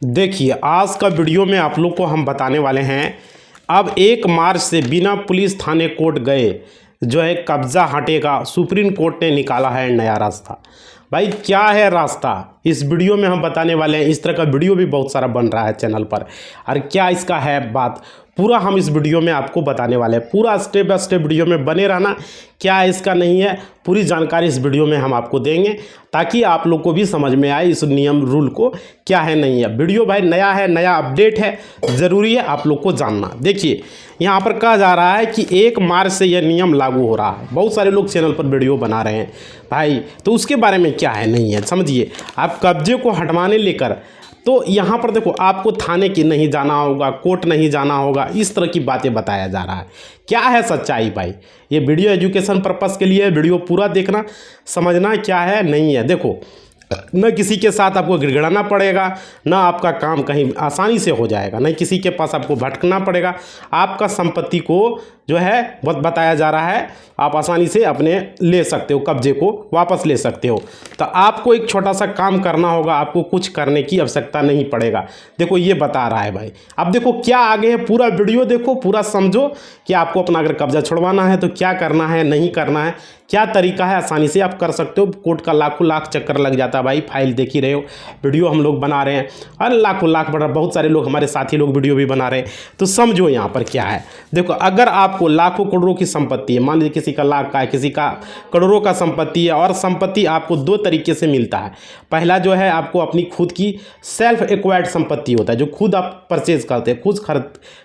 देखिए, आज का वीडियो में आप लोग को हम बताने वाले हैं। अब 1 मार्च से बिना पुलिस थाने कोर्ट गए जो है कब्जा हटेगा। सुप्रीम कोर्ट ने निकाला है नया रास्ता। भाई क्या है रास्ता, इस वीडियो में हम बताने वाले हैं। इस तरह का वीडियो भी बहुत सारा बन रहा है चैनल पर, और क्या इसका है बात पूरा हम इस वीडियो में आपको बताने वाले हैं। पूरा स्टेप बाय स्टेप वीडियो में बने रहना। क्या है इसका नहीं है, पूरी जानकारी इस वीडियो में हम आपको देंगे, ताकि आप लोग को भी समझ में आए इस नियम रूल को क्या है नहीं है। वीडियो भाई नया है, नया अपडेट है, ज़रूरी है आप लोग को जानना। देखिए, यहाँ पर कहा जा रहा है कि 1 मार्च से यह नियम लागू हो रहा है। बहुत सारे लोग चैनल पर वीडियो बना रहे हैं भाई, तो उसके बारे में क्या है नहीं है समझिए। आप कब्जे को हटवाने लेकर तो यहाँ पर देखो, आपको थाने की नहीं जाना होगा, कोर्ट नहीं जाना होगा, इस तरह की बातें बताया जा रहा है। क्या है सच्चाई भाई, ये वीडियो एजुकेशन पर्पस के लिए है। वीडियो पूरा देखना, समझना क्या है नहीं है। देखो, न किसी के साथ आपको गिड़गिड़ाना पड़ेगा, ना आपका काम कहीं आसानी से हो जाएगा, न किसी के पास आपको भटकना पड़ेगा। आपका संपत्ति को जो है बताया जा रहा है, आप आसानी से अपने ले सकते हो, कब्जे को वापस ले सकते हो। तो आपको एक छोटा सा काम करना होगा, आपको कुछ करने की आवश्यकता नहीं पड़ेगा। देखो ये बता रहा है भाई। अब देखो क्या आगे है, पूरा वीडियो देखो, पूरा समझो कि आपको अपना अगर कब्जा छुड़वाना है तो क्या करना है नहीं करना है, क्या तरीका है, आसानी से आप कर सकते हो। कोर्ट का लाखों लाख चक्कर लग जाता है भाई, फाइल देख ही रहे हो, वीडियो हम लोग बना रहे हैं और लाखों लाख बढ़ रहा। बहुत सारे लोग हमारे साथी लोग वीडियो भी बना रहे हैं। तो समझो यहाँ पर क्या है। देखो, अगर आपको लाखों करोड़ों की संपत्ति है, मान लीजिए किसी का लाख का है, किसी का करोड़ों का संपत्ति है, और संपत्ति आपको 2 तरीके से मिलता है। पहला जो है आपको अपनी खुद की सेल्फ एक्वायर्ड संपत्ति होता है, जो खुद आप परचेज करते हैं, खुद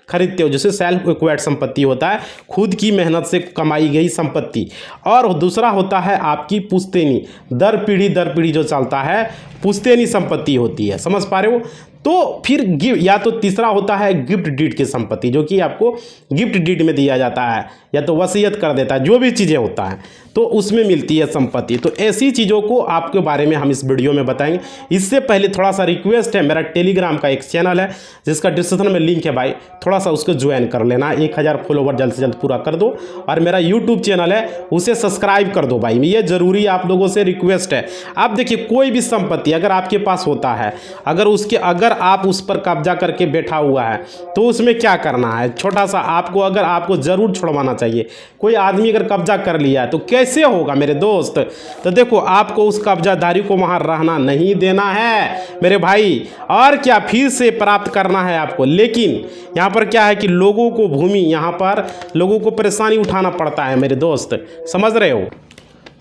खरीदते हो, जिसे सेल्फ एक्वायर्ड संपत्ति होता है, खुद की मेहनत से कमाई गई संपत्ति। और दूसरा होता है आपकी पुश्तैनी, दर पीढ़ी जो चलता है, पुश्तैनी संपत्ति होती है, समझ पा रहे हो। तो फिर या तो तीसरा होता है गिफ्ट डीड की संपत्ति, जो कि आपको गिफ्ट डीड में दिया जाता है, या तो वसीयत कर देता है, जो भी चीज़ें होता है तो उसमें मिलती है संपत्ति। तो ऐसी चीज़ों को आपके बारे में हम इस वीडियो में बताएंगे। इससे पहले थोड़ा सा रिक्वेस्ट है, मेरा टेलीग्राम का एक चैनल है जिसका डिस्क्रिप्शन में लिंक है भाई, थोड़ा सा उसको ज्वाइन कर लेना। 1000 फॉलोवर जल्द से जल्द पूरा कर दो, और मेरा यूट्यूब चैनल है उसे सब्सक्राइब कर दो भाई, ये ज़रूरी आप लोगों से रिक्वेस्ट है। आप देखिए, कोई भी संपत्ति अगर आपके पास होता है, अगर आप उस पर कब्जा करके बैठा हुआ है, तो उसमें क्या करना है, छोटा सा आपको ज़रूर छुड़वाना चाहिए। कोई आदमी अगर कब्जा कर लिया है तो कैसे होगा मेरे दोस्त। तो देखो, आपको उस कब्जाधारी को वहाँ रहना नहीं देना है मेरे भाई, और क्या फिर से प्राप्त करना है आपको। लेकिन यहाँ पर क्या है कि लोगों को भूमि, यहाँ पर लोगों को परेशानी उठाना पड़ता है मेरे दोस्त, समझ रहे हो,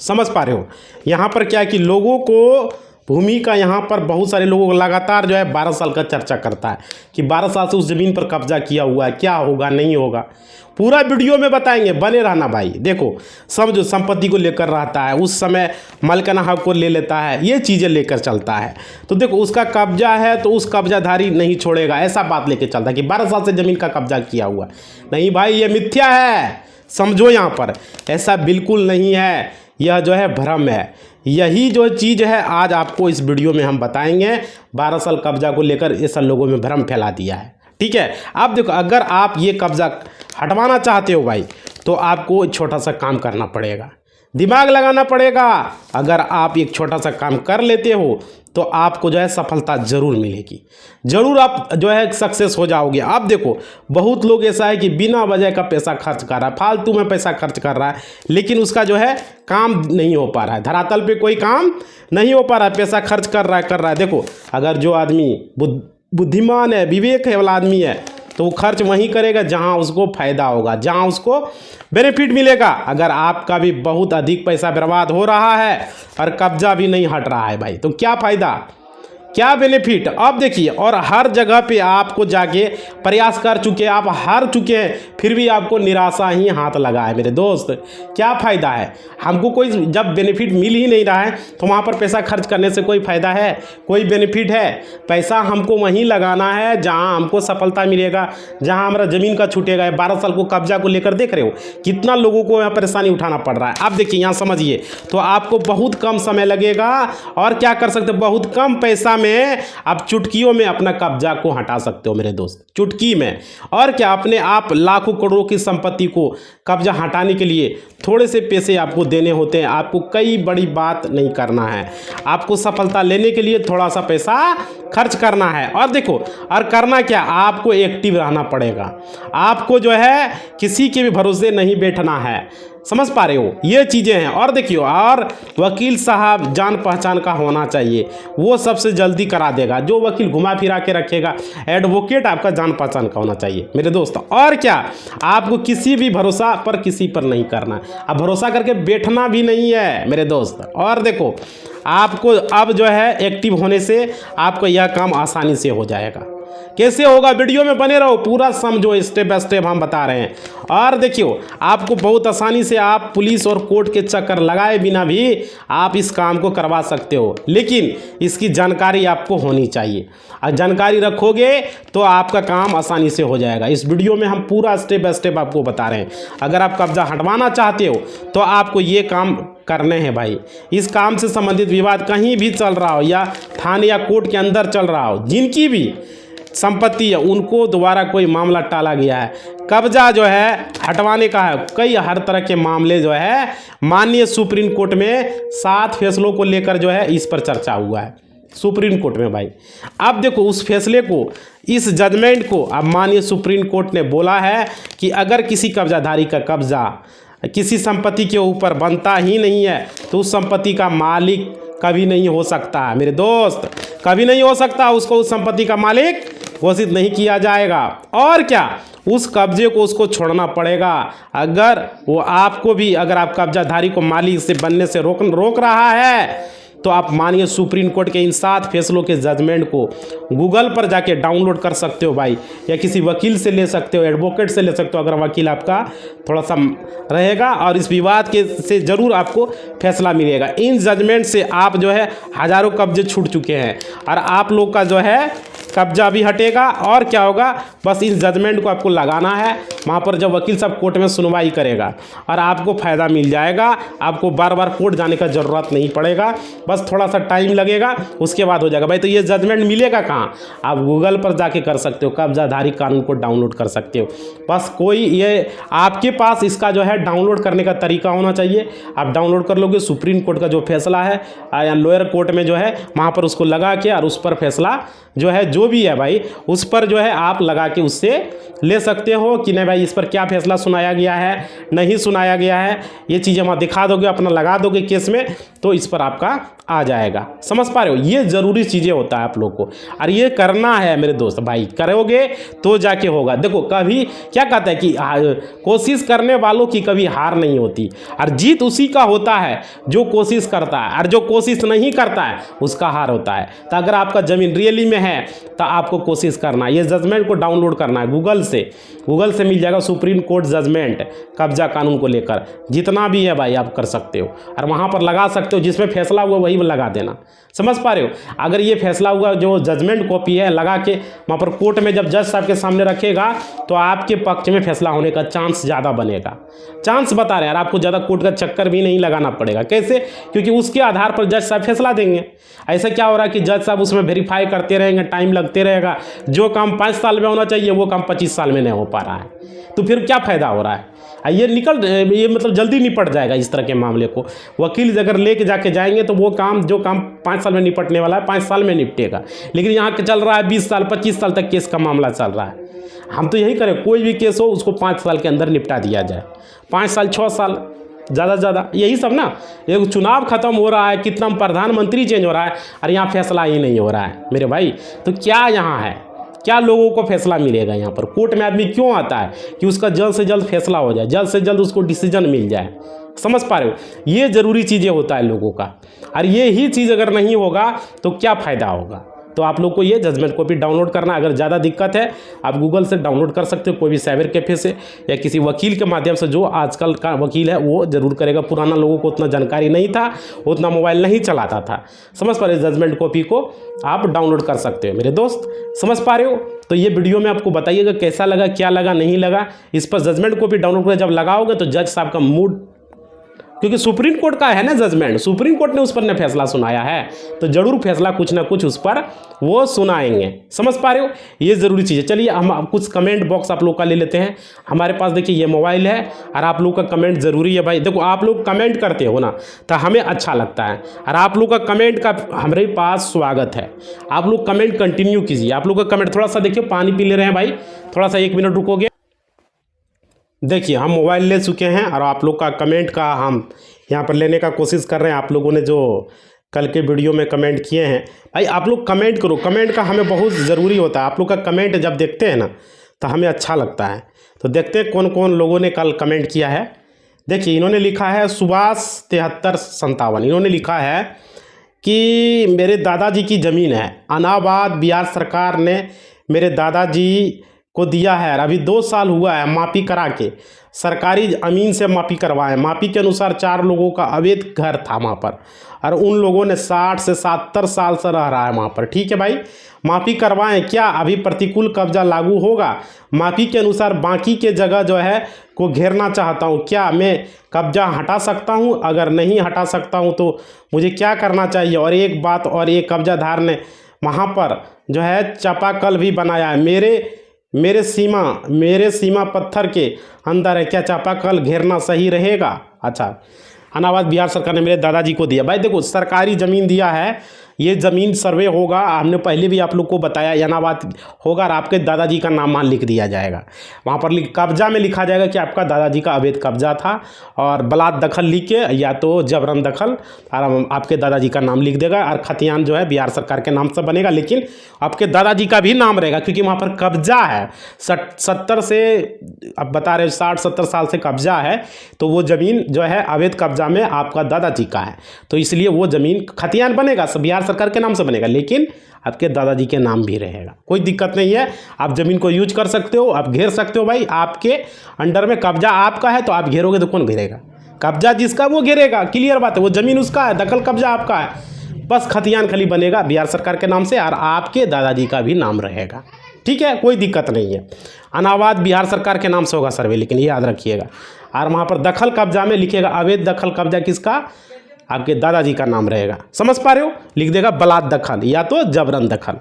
समझ पा रहे हो। यहाँ पर क्या है कि लोगों को भूमि का, यहाँ पर बहुत सारे लोगों को लगातार जो है 12 साल का चर्चा करता है कि 12 साल से उस ज़मीन पर कब्जा किया हुआ है, क्या होगा नहीं होगा, पूरा वीडियो में बताएंगे, बने रहना भाई। देखो, समझो, संपत्ति को लेकर रहता है, उस समय मालिकाना हक को ले लेता है, ये चीज़ें लेकर चलता है। तो देखो, उसका कब्जा है तो उस कब्जाधारी नहीं छोड़ेगा, ऐसा बात लेकर चलता है कि 12 साल से ज़मीन का कब्जा किया हुआ। नहीं भाई, ये मिथ्या है, समझो। यहाँ पर ऐसा बिल्कुल नहीं है, यह जो है भ्रम है। यही जो चीज़ है आज आपको इस वीडियो में हम बताएंगे। 12 साल कब्जा को लेकर ऐसा लोगों में भ्रम फैला दिया है, ठीक है। आप देखो, अगर आप ये कब्जा हटवाना चाहते हो भाई, तो आपको छोटा सा काम करना पड़ेगा, दिमाग लगाना पड़ेगा। अगर आप एक छोटा सा काम कर लेते हो तो आपको जो है सफलता ज़रूर मिलेगी, ज़रूर आप जो है सक्सेस हो जाओगे। आप देखो, बहुत लोग ऐसा है कि बिना वजह का पैसा खर्च कर रहा है, फालतू में पैसा खर्च कर रहा है, लेकिन उसका जो है काम नहीं हो पा रहा है, धरातल पे कोई काम नहीं हो पा रहा है, पैसा खर्च कर रहा है। देखो, अगर जो आदमी बुद्धिमान है, विवेक है वाला आदमी है, तो वो खर्च वहीं करेगा जहां उसको फ़ायदा होगा, जहां उसको बेनिफिट मिलेगा। अगर आपका भी बहुत अधिक पैसा बर्बाद हो रहा है और कब्जा भी नहीं हट रहा है भाई, तो क्या फ़ायदा, क्या बेनिफिट। अब देखिए, और हर जगह पे आपको जाके प्रयास कर चुके, आप हार चुके हैं, फिर भी आपको निराशा ही हाथ लगा है मेरे दोस्त। क्या फ़ायदा है, हमको कोई जब बेनिफिट मिल ही नहीं रहा है तो वहाँ पर पैसा खर्च करने से कोई फ़ायदा है, कोई बेनिफिट है। पैसा हमको वहीं लगाना है जहाँ हमको सफलता मिलेगा, जहाँ हमारा ज़मीन का छूटेगा। 12 साल को कब्जा को लेकर देख रहे हो कितना लोगों को यहाँ परेशानी उठाना पड़ रहा है। आप देखिए, यहाँ समझिए, तो आपको बहुत कम समय लगेगा, और क्या कर सकते, बहुत कम पैसा में आप चुटकियों में अपना कब्जा को हटा सकते हो मेरे दोस्त, चुटकी में। और क्या, अपने आप लाखों लाखों करोड़ों की संपत्ति को कब्जा हटाने के लिए थोड़े से पैसे आपको देने होते हैं। आपको कई बड़ी बात नहीं करना है, आपको सफलता लेने के लिए थोड़ा सा पैसा खर्च करना है। और देखो, और करना क्या, आपको एक्टिव रहना पड़ेगा, आपको जो है किसी के भी भरोसे नहीं बैठना है। समझ पा रहे हो, ये चीज़ें हैं। और देखियो, और वकील साहब जान पहचान का होना चाहिए, वो सबसे जल्दी करा देगा। जो वकील घुमा फिरा के रखेगा, एडवोकेट आपका जान पहचान का होना चाहिए मेरे दोस्त। और क्या, आपको किसी भी भरोसा पर किसी पर नहीं करना, अब भरोसा करके बैठना भी नहीं है मेरे दोस्त। और देखो, आपको अब जो है एक्टिव होने से आपको यह काम आसानी से हो जाएगा। कैसे होगा, वीडियो में बने रहो, पूरा समझो, स्टेप बाय स्टेप हम बता रहे हैं। और देखियो, आपको बहुत आसानी से आप पुलिस और कोर्ट के चक्कर लगाए बिना भी आप इस काम को करवा सकते हो, लेकिन इसकी जानकारी आपको होनी चाहिए। और जानकारी रखोगे तो आपका काम आसानी से हो जाएगा। इस वीडियो में हम पूरा स्टेप बाय स्टेप आपको बता रहे हैं। अगर आप कब्जा हटवाना चाहते हो तो आपको ये काम करने हैं भाई। इस काम से संबंधित विवाद कहीं भी चल रहा हो, या थाने या कोर्ट के अंदर चल रहा हो, जिनकी भी संपत्ति है उनको दोबारा कोई मामला टाला गया है, कब्जा जो है हटवाने का है, कई हर तरह के मामले जो है माननीय सुप्रीम कोर्ट में 7 फैसलों को लेकर जो है इस पर चर्चा हुआ है सुप्रीम कोर्ट में भाई। अब देखो, उस फैसले को, इस जजमेंट को अब माननीय सुप्रीम कोर्ट ने बोला है कि अगर किसी कब्जाधारी का कब्जा किसी संपत्ति के ऊपर बनता ही नहीं है तो उस संपत्ति का मालिक कभी नहीं हो सकता मेरे दोस्त, कभी नहीं हो सकता। उसको उस संपत्ति का मालिक घोषित नहीं किया जाएगा। और क्या, उस कब्जे को उसको छोड़ना पड़ेगा। अगर वो आपको भी, अगर आप कब्जाधारी को मालिक से बनने से रोक रहा है तो आप मानिए सुप्रीम कोर्ट के इन 7 फैसलों के जजमेंट को गूगल पर जाके डाउनलोड कर सकते हो भाई, या किसी वकील से ले सकते हो, एडवोकेट से ले सकते हो, अगर वकील आपका थोड़ा सा रहेगा। और इस विवाद के से ज़रूर आपको फैसला मिलेगा। इन जजमेंट से आप जो है हज़ारों कब्जे छूट चुके हैं और आप लोग का जो है कब्जा भी हटेगा। और क्या होगा, बस इस जजमेंट को आपको लगाना है, वहाँ पर जब वकील साहब कोर्ट में सुनवाई करेगा और आपको फ़ायदा मिल जाएगा। आपको बार बार कोर्ट जाने का ज़रूरत नहीं पड़ेगा, बस थोड़ा सा टाइम लगेगा, उसके बाद हो जाएगा भाई। तो ये जजमेंट मिलेगा कहाँ, आप गूगल पर जाके कर सकते हो, कब्जाधारी कानून को डाउनलोड कर सकते हो। बस कोई ये आपके पास इसका जो है डाउनलोड करने का तरीका होना चाहिए। आप डाउनलोड कर लोगे, सुप्रीम कोर्ट का जो फैसला है या लोअर कोर्ट में जो है वहाँ पर उसको लगा के और उस पर फैसला जो है जो भी है भाई, उस पर जो है आप लगा के उससे ले सकते हो कि नहीं भाई इस पर क्या फैसला सुनाया गया है, नहीं सुनाया गया है। ये चीज़ें वहाँ दिखा दोगे, अपना लगा दोगे केस में, तो इस पर आपका आ जाएगा। समझ पा रहे हो, ये ज़रूरी चीज़ें होता है आप लोग को, और ये करना है मेरे दोस्त भाई। करोगे तो जाके होगा। देखो, कभी क्या कहता है कि कोशिश करने वालों की कभी हार नहीं होती, और जीत उसी का होता है जो कोशिश करता है, और जो कोशिश नहीं करता है उसका हार होता है। तो अगर आपका ज़मीन रियली में है तो आपको कोशिश करना है, ये जजमेंट को डाउनलोड करना है गूगल से मिल जाएगा सुप्रीम कोर्ट जजमेंट कब्जा कानून को लेकर, जितना भी है भाई आप कर सकते हो और वहाँ पर लगा सकते हो। जिसमें फैसला हुआ वही लगा देना। समझ पा रहे हो, अगर ये फैसला हुआ जो जजमेंट कॉपी है लगा के वहाँ पर कोर्ट में जब जज साहब के सामने रखेगा तो आपके पक्ष में फैसला होने का चांस ज़्यादा बनेगा। चांस बता रहे हैं, और आपको ज़्यादा कोर्ट का चक्कर भी नहीं लगाना पड़ेगा। कैसे, क्योंकि उसके आधार पर जज साहब फैसला देंगे। ऐसा क्या हो रहा है कि जज साहब उसमें वेरीफाई करते रहेंगे, टाइम लगते रहेगा। जो काम 5 साल में होना चाहिए वो काम 25 साल में नहीं हो पा रहा है, तो फिर क्या फ़ायदा हो रहा है। ये मतलब जल्दी निपट जाएगा। इस तरह के मामले को वकील अगर लेके जाके जाएंगे तो वो काम, जो काम 5 साल में निपटने वाला है 5 साल में निपटेगा। लेकिन यहाँ चल रहा है 20 साल 25 साल तक केस का मामला चल रहा है। हम तो यही करें, कोई भी केस हो उसको 5 साल के अंदर निपटा दिया जाए, 5 साल 6 साल ज़्यादा से ज़्यादा, यही सब ना। एक चुनाव खत्म हो रहा है, कितना प्रधानमंत्री चेंज हो रहा है और यहाँ फैसला ही नहीं हो रहा है मेरे भाई। तो क्या यहाँ है, क्या लोगों को फैसला मिलेगा। यहाँ पर कोर्ट में आदमी क्यों आता है कि उसका जल्द से जल्द फैसला हो जाए, जल्द से जल्द उसको डिसीजन मिल जाए। समझ पा रहे हो, ये ज़रूरी चीज़ें होता है लोगों का, और ये ही चीज़ अगर नहीं होगा तो क्या फ़ायदा होगा। तो आप लोग को ये जजमेंट कॉपी डाउनलोड करना, अगर ज़्यादा दिक्कत है आप गूगल से डाउनलोड कर सकते हो, कोई भी साइबर कैफे से या किसी वकील के माध्यम से। जो आजकल का वकील है वो ज़रूर करेगा। पुराना लोगों को उतना जानकारी नहीं था, उतना मोबाइल नहीं चलाता था। समझ पा रहे हो, जजमेंट कॉपी को आप डाउनलोड कर सकते हो मेरे दोस्त। समझ पा रहे हो, तो ये वीडियो में आपको बताइएगा कैसा लगा, क्या लगा, नहीं लगा। इस पर जजमेंट कॉपी डाउनलोड कर जब लगाओगे तो जज साहब का मूड क्योंकि सुप्रीम कोर्ट का है ना जजमेंट, सुप्रीम कोर्ट ने उस पर ने फैसला सुनाया है, तो जरूर फैसला कुछ ना कुछ उस पर वो सुनाएंगे। समझ पा रहे हो, ये ज़रूरी चीज़ है। चलिए हम कुछ कमेंट बॉक्स आप लोग का ले लेते हैं। हमारे पास देखिए ये मोबाइल है और आप लोग का कमेंट ज़रूरी है भाई। देखो आप लोग कमेंट करते हो ना तो हमें अच्छा लगता है, और आप लोग का कमेंट का हमारे पास स्वागत है। आप लोग कमेंट कंटिन्यू कीजिए। आप लोग का कमेंट, थोड़ा सा देखिए पानी पी ले रहे हैं भाई, थोड़ा सा 1 मिनट रुकोगे। देखिए हम मोबाइल ले चुके हैं और आप लोग का कमेंट का हम यहाँ पर लेने का कोशिश कर रहे हैं। आप लोगों ने जो कल के वीडियो में कमेंट किए हैं भाई, आप लोग कमेंट करो। कमेंट का हमें बहुत ज़रूरी होता है। आप लोग का कमेंट जब देखते हैं ना तो हमें अच्छा लगता है। तो देखते हैं कौन कौन लोगों ने कल कमेंट किया है। देखिए इन्होंने लिखा है सुभाष 7357, इन्होंने लिखा है कि मेरे दादाजी की ज़मीन है, अनाबाद बिहार सरकार ने मेरे दादाजी को दिया है। अभी 2 साल हुआ है मापी करा के, सरकारी ज़मीन से मापी करवाएं। मापी के अनुसार 4 लोगों का अवैध घर था वहाँ पर, और उन लोगों ने 60 से 70 साल से रह रहा है वहाँ पर। ठीक है भाई, मापी करवाएं। क्या अभी प्रतिकूल कब्जा लागू होगा? मापी के अनुसार बाकी के जगह जो है को घेरना चाहता हूँ, क्या मैं कब्जा हटा सकता हूँ? अगर नहीं हटा सकता हूँ तो मुझे क्या करना चाहिए? और एक बात और, एक कब्जाधार ने वहाँ पर जो है चापाकल भी बनाया है। मेरे सीमा पत्थर के अंदर है, क्या चापाकल घेरना सही रहेगा? अच्छा, अनाबाद बिहार सरकार ने मेरे दादाजी को दिया। भाई देखो सरकारी ज़मीन दिया है, ये ज़मीन सर्वे होगा। हमने पहले भी आप लोग को बताया, अनाबाद होगा और आपके दादाजी का नाम वहाँ लिख दिया जाएगा। वहाँ पर कब्जा में लिखा जाएगा कि आपका दादाजी का अवैध कब्जा था, और बलात् दखल लिख के या तो जबरन दखल, और आपके दादाजी का नाम लिख देगा। और खतियान जो है बिहार सरकार के नाम से बनेगा, लेकिन आपके दादाजी का भी नाम रहेगा, क्योंकि वहाँ पर कब्जा है। 70 से अब बता रहे 60-70 साल से कब्जा है, तो वो ज़मीन जो है अवैध कब्जा में आपका दादाजी का है, तो इसलिए वो ज़मीन खतियान बनेगा, सब बिहार सरकार के नाम से बनेगा, लेकिन आपके दादाजी के नाम भी रहेगा। कोई दिक्कत नहीं है, आप ज़मीन को यूज कर सकते हो, आप घेर सकते हो। भाई आपके अंडर में कब्जा आपका है, तो आप घेरोगे तो कौन घेरेगा? कब्जा जिसका वो घेरेगा, क्लियर बात है। वो ज़मीन उसका है, दखल कब्जा आपका है, बस खतियान खाली बनेगा बिहार सरकार के नाम से, और आपके दादाजी का भी नाम रहेगा। ठीक है, कोई दिक्कत नहीं है। अनाबाद बिहार सरकार के नाम से होगा सर्वे, लेकिन ये याद रखिएगा। और वहाँ पर दखल कब्जा में लिखिएगा अवैध दखल कब्जा किसका? आपके दादाजी का नाम रहेगा। समझ पा रहे हो? लिख देगा बलात् दखल या तो जबरन दखल।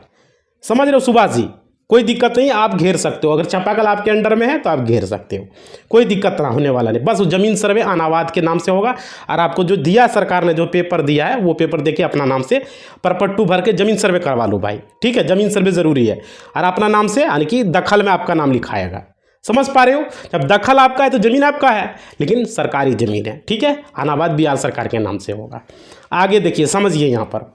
समझ रहे हो सुभाष जी? कोई दिक्कत नहीं, आप घेर सकते हो। अगर चापाकल आपके अंडर में है तो आप घेर सकते हो, कोई दिक्कत ना होने वाला नहीं। बस वो ज़मीन सर्वे अनाबाद के नाम से होगा, और आपको जो दिया सरकार ने, जो पेपर दिया है, वो पेपर देके अपना नाम से परपट्टू भर के ज़मीन सर्वे करवा लो भाई। ठीक है, ज़मीन सर्वे ज़रूरी है, और अपना नाम से यानी कि दखल में आपका नाम लिखाएगा। समझ पा रहे हो? जब दखल आपका है तो ज़मीन आपका है, लेकिन सरकारी ज़मीन है। ठीक है, अनाबाद बिहार सरकार के नाम से होगा। आगे देखिए, समझिए, यहाँ पर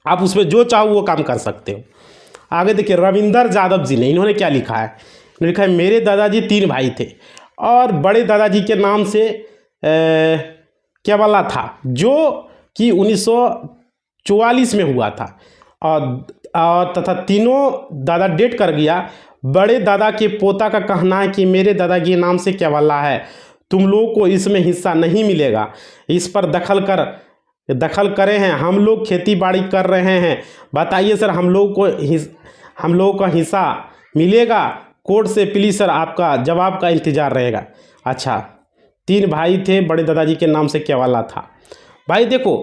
आप उसमें जो चाहो वो काम कर सकते हो। आगे देखिए रविंदर यादव जी ने, इन्होंने क्या लिखा है? इन्होंने लिखा है मेरे दादाजी 3 भाई थे, और बड़े दादाजी के नाम से केवला था, जो कि 1944 में हुआ था, और तथा तीनों दादा डेट कर गया। बड़े दादा के पोता का कहना है कि मेरे दादा के नाम से केवला है, तुम लोगों को इसमें हिस्सा नहीं मिलेगा। इस पर दखल करे हैं, हम लोग खेती बाड़ी कर रहे हैं, बताइए सर हम लोगों का हिस्सा मिलेगा? कोर्ट से प्लीज़ सर आपका जवाब का इंतज़ार रहेगा। अच्छा, 3 भाई थे, बड़े दादाजी के नाम से केवला था। भाई देखो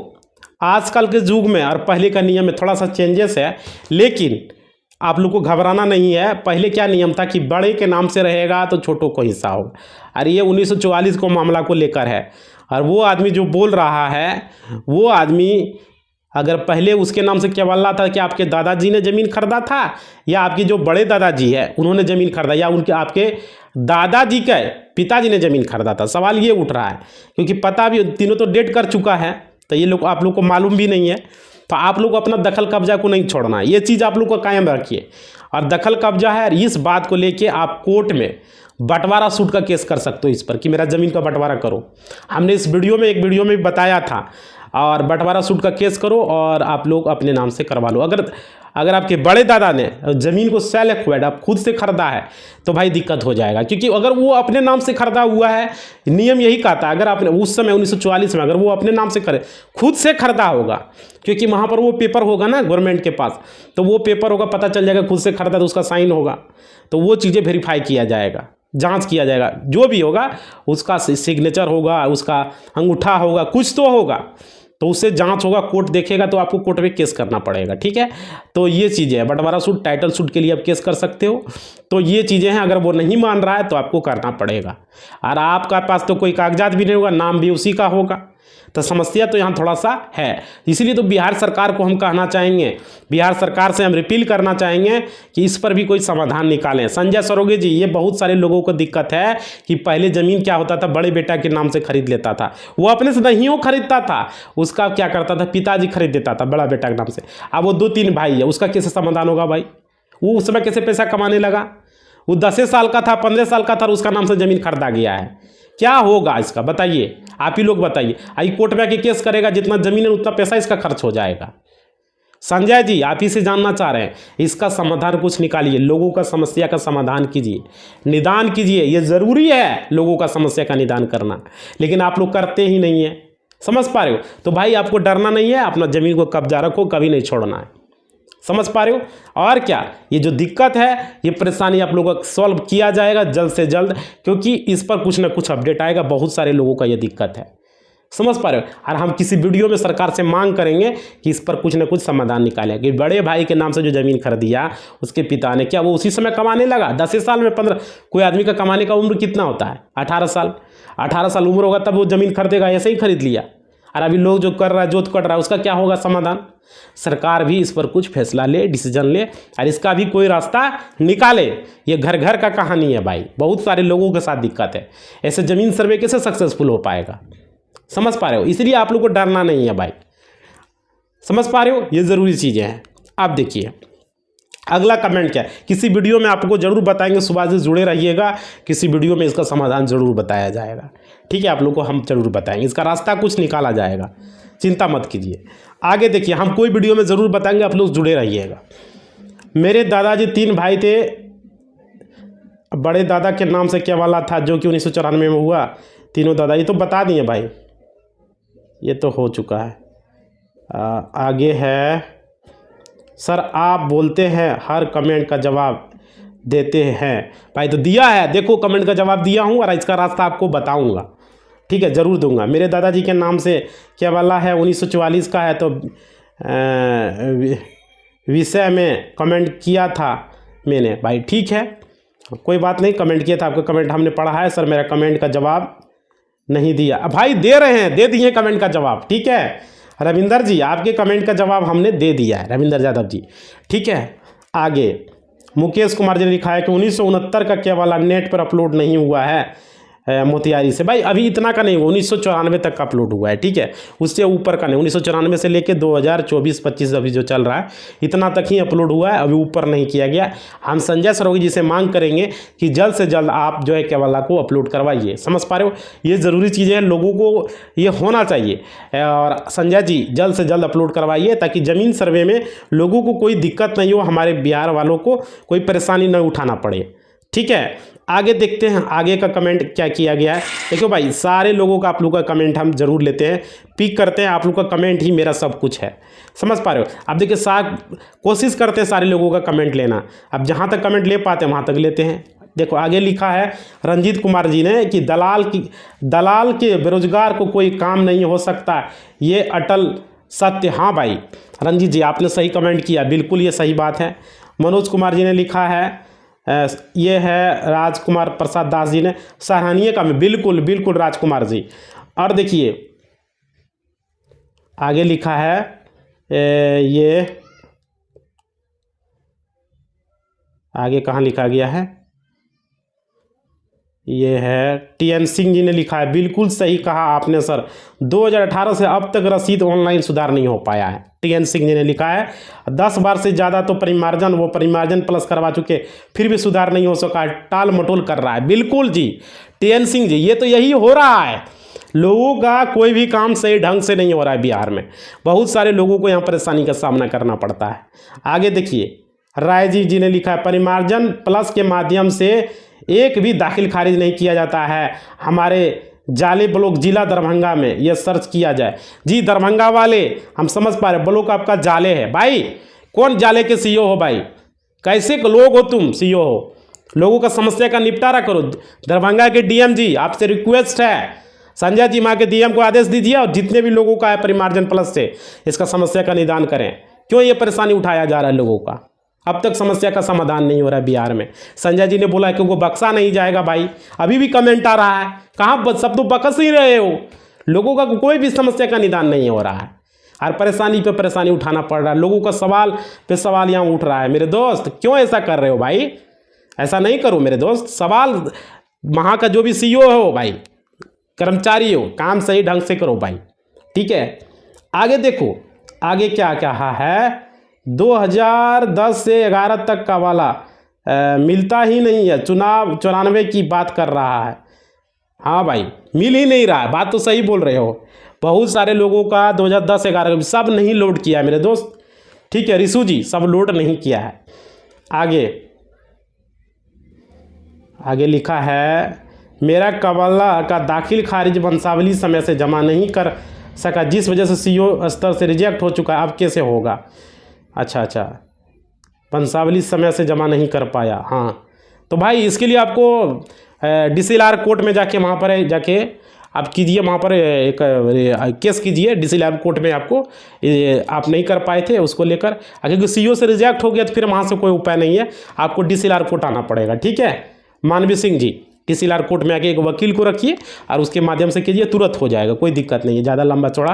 आजकल के युग में और पहले का नियम में थोड़ा सा चेंजेस है, लेकिन आप लोग को घबराना नहीं है। पहले क्या नियम था कि बड़े के नाम से रहेगा तो छोटों को हिस्सा होगा, और ये 1944 को मामला को लेकर है। और वो आदमी जो बोल रहा है, वो आदमी अगर पहले उसके नाम से केवला था कि आपके दादाजी ने ज़मीन खरीदा था, या आपके जो बड़े दादाजी है उन्होंने ज़मीन खरीदा, या उनके आपके दादाजी के पिताजी ने ज़मीन खरीदा था, सवाल ये उठ रहा है। क्योंकि पता भी तीनों तो डेट कर चुका है, तो ये लोग आप लोग को मालूम भी नहीं है। तो आप लोग अपना दखल कब्जा को नहीं छोड़ना है, ये चीज़ आप लोग को कायम रखिए। और दखल कब्जा है, इस बात को लेके आप कोर्ट में बंटवारा सूट का केस कर सकते हो इस पर, कि मेरा ज़मीन का बंटवारा करो। हमने इस वीडियो में एक वीडियो में बताया था, और बंटवारा सूट का केस करो और आप लोग अपने नाम से करवा लो। अगर आपके बड़े दादा ने ज़मीन को सेल एक्वायर्ड आप खुद से खरीदा है तो भाई दिक्कत हो जाएगा, क्योंकि अगर वो अपने नाम से खरीदा हुआ है, नियम यही कहता है, अगर आपने उस समय 1944 में अगर वो अपने नाम से खुद से खरीदा होगा, क्योंकि वहाँ पर वो पेपर होगा ना गवर्नमेंट के पास, तो वो पेपर होगा, पता चल जाएगा खुद से खरीदा तो उसका साइन होगा, तो वो चीज़ें वेरीफाई किया जाएगा। जांच किया जाएगा, जो भी होगा उसका सिग्नेचर होगा, उसका अंगूठा होगा, कुछ तो होगा, तो उससे जांच होगा, कोर्ट देखेगा, तो आपको कोर्ट में केस करना पड़ेगा। ठीक है, तो ये चीज़ें हैं। बंटवारा सूट, टाइटल सूट के लिए आप केस कर सकते हो। तो ये चीज़ें हैं, अगर वो नहीं मान रहा है तो आपको करना पड़ेगा। और आपका पास तो कोई कागजात भी नहीं होगा, नाम भी उसी का होगा, तो समस्या तो यहाँ थोड़ा सा है। इसीलिए तो बिहार सरकार को हम कहना चाहेंगे, बिहार सरकार से हम रिपील करना चाहेंगे कि इस पर भी कोई समाधान निकालें। संजय सरोगे जी, ये बहुत सारे लोगों को दिक्कत है कि पहले ज़मीन क्या होता था, बड़े बेटा के नाम से खरीद लेता था, वो अपने से नहीं हो खरीदता था, उसका क्या करता था, पिताजी खरीद देता था बड़ा बेटा के नाम से। अब वो 2-3 भाई है, उसका कैसे समाधान होगा भाई? वो उस समय कैसे पैसा कमाने लगा? वो 10 साल का था, 15 साल का था, उसका नाम से ज़मीन खरीदा गया है। क्या होगा इसका, बताइए, आप ही लोग बताइए। हाई कोर्ट में आके केस करेगा, जितना जमीन है उतना पैसा इसका खर्च हो जाएगा। संजय जी, आप ही से जानना चाह रहे हैं, इसका समाधान कुछ निकालिए, लोगों का समस्या का समाधान कीजिए, निदान कीजिए। ये ज़रूरी है लोगों का समस्या का निदान करना, लेकिन आप लोग करते ही नहीं है। समझ पा रहे हो? तो भाई आपको डरना नहीं है, अपना ज़मीन को कब्जा रखो, कभी नहीं छोड़ना है। समझ पा रहे हो? और क्या, ये जो दिक्कत है, ये परेशानी आप लोगों का सॉल्व किया जाएगा जल्द से जल्द, क्योंकि इस पर कुछ ना कुछ अपडेट आएगा। बहुत सारे लोगों का ये दिक्कत है। समझ पा रहे हो? और हम किसी वीडियो में सरकार से मांग करेंगे कि इस पर कुछ ना कुछ समाधान निकालें कि बड़े भाई के नाम से जो ज़मीन खरीदिया, उसके पिता ने, क्या वो उसी समय कमाने लगा? 10 साल में 15, कोई आदमी का कमाने का उम्र कितना होता है? 18 साल। 18 साल उम्र होगा तब वो ज़मीन खरीदेगा, ऐसे ही खरीद लिया। और अभी लोग जो कर रहा है, जोत कट रहा है, उसका क्या होगा समाधान? सरकार भी इस पर कुछ फैसला ले, डिसीजन ले, और इसका भी कोई रास्ता निकाले। ये घर घर का कहानी है भाई, बहुत सारे लोगों के साथ दिक्कत है। ऐसे ज़मीन सर्वे कैसे सक्सेसफुल हो पाएगा? समझ पा रहे हो? इसलिए आप लोग को डरना नहीं है भाई। समझ पा रहे हो? ये ज़रूरी चीज़ें हैं। आप देखिए अगला कमेंट क्या है, किसी वीडियो में आपको ज़रूर बताएंगे। सुबह से जुड़े रहिएगा, किसी वीडियो में इसका समाधान ज़रूर बताया जाएगा। ठीक है, आप लोग को हम ज़रूर बताएंगे, इसका रास्ता कुछ निकाला जाएगा, चिंता मत कीजिए। आगे देखिए, हम कोई वीडियो में ज़रूर बताएंगे, आप लोग जुड़े रहिएगा। मेरे दादाजी 3 भाई थे, बड़े दादा के नाम से क्या वाला था, जो कि 1994 में हुआ। तीनों दादा, ये तो बता दिए भाई, ये तो हो चुका है। आगे है, सर आप बोलते हैं हर कमेंट का जवाब देते हैं भाई, तो दिया है, देखो कमेंट का जवाब दिया हूँ, और इसका रास्ता आपको बताऊँगा। ठीक है, ज़रूर दूंगा। मेरे दादाजी के नाम से क्या वाला है, 1944 का है, तो विषय में कमेंट किया था मैंने भाई। ठीक है, कोई बात नहीं, कमेंट किया था, आपका कमेंट हमने पढ़ा है। सर मेरा कमेंट का जवाब नहीं दिया, भाई दे रहे हैं, दे दिए कमेंट का जवाब। ठीक है रविंदर जी, आपके कमेंट का जवाब हमने दे दिया है, रविंदर यादव जी। ठीक है, आगे मुकेश कुमार जी ने लिखा है कि 1969 का क्या वाला नेट पर अपलोड नहीं हुआ है मोतिहारी से। भाई अभी इतना का नहीं हुआ, 1994 तक का अपलोड हुआ है। ठीक है, उससे ऊपर का नहीं, 1994 से लेके 2024-25 अभी जो चल रहा है, इतना तक ही अपलोड हुआ है, अभी ऊपर नहीं किया गया। हम संजय सरोगी जी से मांग करेंगे कि जल्द से जल्द आप जो है क्या वाला को अपलोड करवाइए। समझ पा रहे हो? ये ज़रूरी चीज़ें हैं, लोगों को ये होना चाहिए। और संजय जी जल्द से जल्द अपलोड करवाइए, ताकि ज़मीन सर्वे में लोगों को कोई दिक्कत नहीं हो, हमारे बिहार वालों को कोई परेशानी न उठाना पड़े। ठीक है, आगे देखते हैं आगे का कमेंट क्या किया गया है। देखो भाई, सारे लोगों का, आप लोगों का कमेंट हम जरूर लेते हैं, पिक करते हैं। आप लोग का कमेंट ही मेरा सब कुछ है। समझ पा रहे हो? आप देखिए, कोशिश करते हैं सारे लोगों का कमेंट लेना। अब जहाँ तक कमेंट ले पाते हैं वहाँ तक लेते हैं। देखो आगे लिखा है रंजीत कुमार जी ने कि दलाल के बेरोजगार को कोई काम नहीं हो सकता, ये अटल सत्य। हाँ भाई रंजीत जी, आपने सही कमेंट किया, बिल्कुल ये सही बात है। मनोज कुमार जी ने लिखा है, ये है राजकुमार प्रसाद दास जी ने, सराहनीय काम, बिल्कुल बिल्कुल राजकुमार जी। और देखिए आगे लिखा है, ये आगे कहाँ लिखा गया है, ये है TN सिंह जी ने लिखा है, बिल्कुल सही कहा आपने सर, 2018 से अब तक रसीद ऑनलाइन सुधार नहीं हो पाया है। TN सिंह जी ने लिखा है, 10 बार से ज़्यादा तो परिमार्जन प्लस करवा चुके, फिर भी सुधार नहीं हो सका, टाल मटोल कर रहा है। बिल्कुल जी TN सिंह जी, ये तो यही हो रहा है, लोगों का कोई भी काम सही ढंग से नहीं हो रहा है बिहार में। बहुत सारे लोगों को यहाँ परेशानी का सामना करना पड़ता है। आगे देखिए राय जी ने लिखा है, परिमार्जन प्लस के माध्यम से एक भी दाखिल खारिज नहीं किया जाता है हमारे जाले ब्लॉक जिला दरभंगा में, यह सर्च किया जाए। जी दरभंगा वाले, हम समझ पा रहे, ब्लॉक आपका जाले है। भाई कौन जाले के CEO हो भाई? कैसे लोग हो तुम CEO हो? लोगों का समस्या का निपटारा करो। दरभंगा के डीएम जी, आपसे रिक्वेस्ट है, संजय जी वहाँ के डीएम को आदेश दीजिए और जितने भी लोगों का है परिमार्जन प्लस से इसका समस्या का निदान करें। क्यों ये परेशानी उठाया जा रहा है लोगों का? अब तक समस्या का समाधान नहीं हो रहा है बिहार में। संजय जी ने बोला है कि उनको बख्शा नहीं जाएगा। भाई अभी भी कमेंट आ रहा है, कहाँ सब तो बख्श ही रहे हो, लोगों का कोई भी समस्या का निदान नहीं हो रहा है। हर परेशानी पे परेशानी उठाना पड़ रहा है, लोगों का सवाल पे सवाल यहाँ उठ रहा है। मेरे दोस्त क्यों ऐसा कर रहे हो भाई? ऐसा नहीं करो मेरे दोस्त। सवाल वहाँ का जो भी सीईओ हो भाई, कर्मचारी हो, काम सही ढंग से करो भाई, ठीक है। आगे देखो, आगे क्या कहा है, 2010 से 11 तक का वाला मिलता ही नहीं है, चुनाव 94 की बात कर रहा है। हाँ भाई, मिल ही नहीं रहा है, बात तो सही बोल रहे हो। बहुत सारे लोगों का 2010-11 सब नहीं लोड किया है मेरे दोस्त, ठीक है। रिशु जी सब लोड नहीं किया है। आगे लिखा है, मेरा कबला का दाखिल खारिज वंशावली समय से जमा नहीं कर सका, जिस वजह से सीईओ स्तर से रिजेक्ट हो चुका है, अब कैसे होगा? अच्छा, वंशावली समय से जमा नहीं कर पाया। हाँ तो भाई इसके लिए आपको डीसीएलआर कोर्ट में जाके वहाँ पर जाके आप कीजिए, वहाँ पर एक केस कीजिए डीसीएलआर कोर्ट में। आपको आप नहीं कर पाए थे उसको लेकर, अगर सीईओ से रिजेक्ट हो गया तो फिर वहाँ से कोई उपाय नहीं है, आपको डीसीएलआर कोर्ट आना पड़ेगा, ठीक है। मानवीय सिंह जी डीसीएलआर कोर्ट में आके एक वकील को रखिए और उसके माध्यम से कीजिए, तुरंत हो जाएगा, कोई दिक्कत नहीं है, ज़्यादा लंबा चौड़ा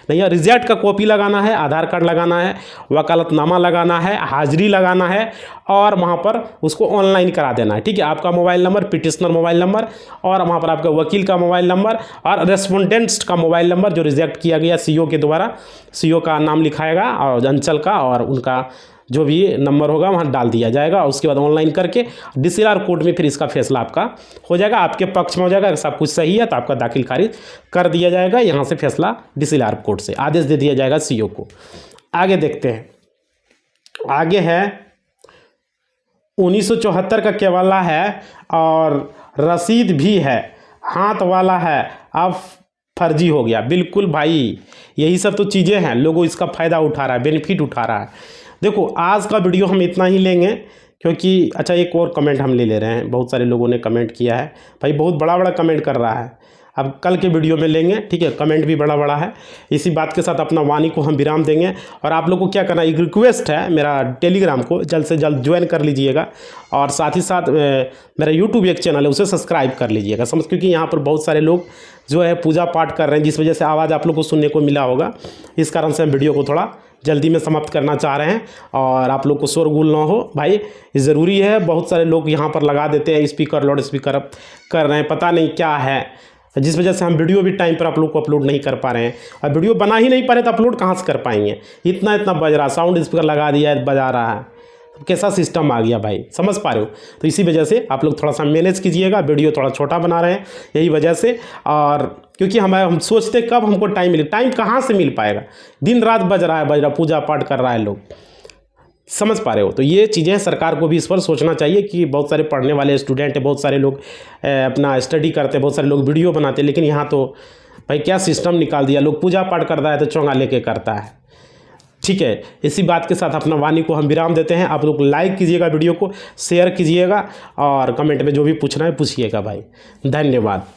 नहीं है। रिजल्ट का कॉपी लगाना है, आधार कार्ड लगाना है, वकालतनामा लगाना है, हाजिरी लगाना है और वहाँ पर उसको ऑनलाइन करा देना है, ठीक है। आपका mobile number, petitioner mobile number और वहाँ पर आपका वकील का मोबाइल नंबर और रेस्पोंडेंट्स का मोबाइल नंबर जो रिजेक्ट किया गया सीईओ के द्वारा, सीईओ का नाम लिखाएगा और अंचल का और उनका जो भी नंबर होगा वहाँ डाल दिया जाएगा। उसके बाद ऑनलाइन करके डीसीएलआर कोर्ट में फिर इसका फैसला आपका हो जाएगा, आपके पक्ष में हो जाएगा। अगर सब कुछ सही है तो आपका दाखिल खारिज कर दिया जाएगा, यहाँ से फैसला डीसीएलआर कोर्ट से आदेश दे दिया जाएगा सीईओ को। आगे देखते हैं, आगे है 1974 का केवला है और रसीद भी है, हाथ वाला है, अब फर्जी हो गया। बिल्कुल भाई, यही सब तो चीज़ें हैं, लोगों इसका फ़ायदा उठा रहा है, बेनिफिट उठा रहा है। देखो आज का वीडियो हम इतना ही लेंगे क्योंकि अच्छा एक और कमेंट हम ले रहे हैं, बहुत सारे लोगों ने कमेंट किया है भाई, बहुत बड़ा कमेंट कर रहा है। अब कल के वीडियो में लेंगे, ठीक है, कमेंट भी बड़ा है। इसी बात के साथ अपना वाणी को हम विराम देंगे और आप लोग को क्या करना है, एक रिक्वेस्ट है, मेरा टेलीग्राम को जल्द से जल्द ज्वाइन कर लीजिएगा और साथ ही साथ मेरा यूट्यूब एक चैनल है उसे सब्सक्राइब कर लीजिएगा, समझ, क्योंकि यहाँ पर बहुत सारे लोग जो है पूजा पाठ कर रहे हैं, जिस वजह से आवाज़ आप लोग को सुनने को मिला होगा। इस कारण से हम वीडियो को थोड़ा जल्दी में समाप्त करना चाह रहे हैं और आप लोग को शोरगुल ना हो भाई, ये ज़रूरी है। बहुत सारे लोग यहाँ पर लगा देते हैं स्पीकर, लाउड स्पीकर कर रहे हैं, पता नहीं क्या है, जिस वजह से हम वीडियो भी टाइम पर आप लोग को अपलोड नहीं कर पा रहे हैं और वीडियो बना ही नहीं पा रहे तो अपलोड कहाँ से कर पाएंगे। इतना बज रहा, साउंड स्पीकर लगा दिया है, बजा रहा है, कैसा सिस्टम आ गया भाई, समझ पा रहे हो? तो इसी वजह से आप लोग थोड़ा सा मैनेज कीजिएगा, वीडियो थोड़ा छोटा बना रहे हैं यही वजह से। और क्योंकि हम सोचते कब हमको टाइम मिले, टाइम कहाँ से मिल पाएगा, दिन रात बज रहा, पूजा पाठ कर रहा है लोग, समझ पा रहे हो? तो ये चीज़ें सरकार को भी इस पर सोचना चाहिए कि बहुत सारे पढ़ने वाले स्टूडेंट हैं, बहुत सारे लोग अपना स्टडी करते हैं, बहुत सारे लोग वीडियो बनाते हैं, लेकिन यहाँ तो भाई क्या सिस्टम निकाल दिया, लोग पूजा पाठ करता है तो चोंगा लेके करता है, ठीक है। इसी बात के साथ अपना वाणी को हम विराम देते हैं। आप लोग लाइक कीजिएगा, वीडियो को शेयर कीजिएगा और कमेंट में जो भी पूछना है पूछिएगा भाई। धन्यवाद।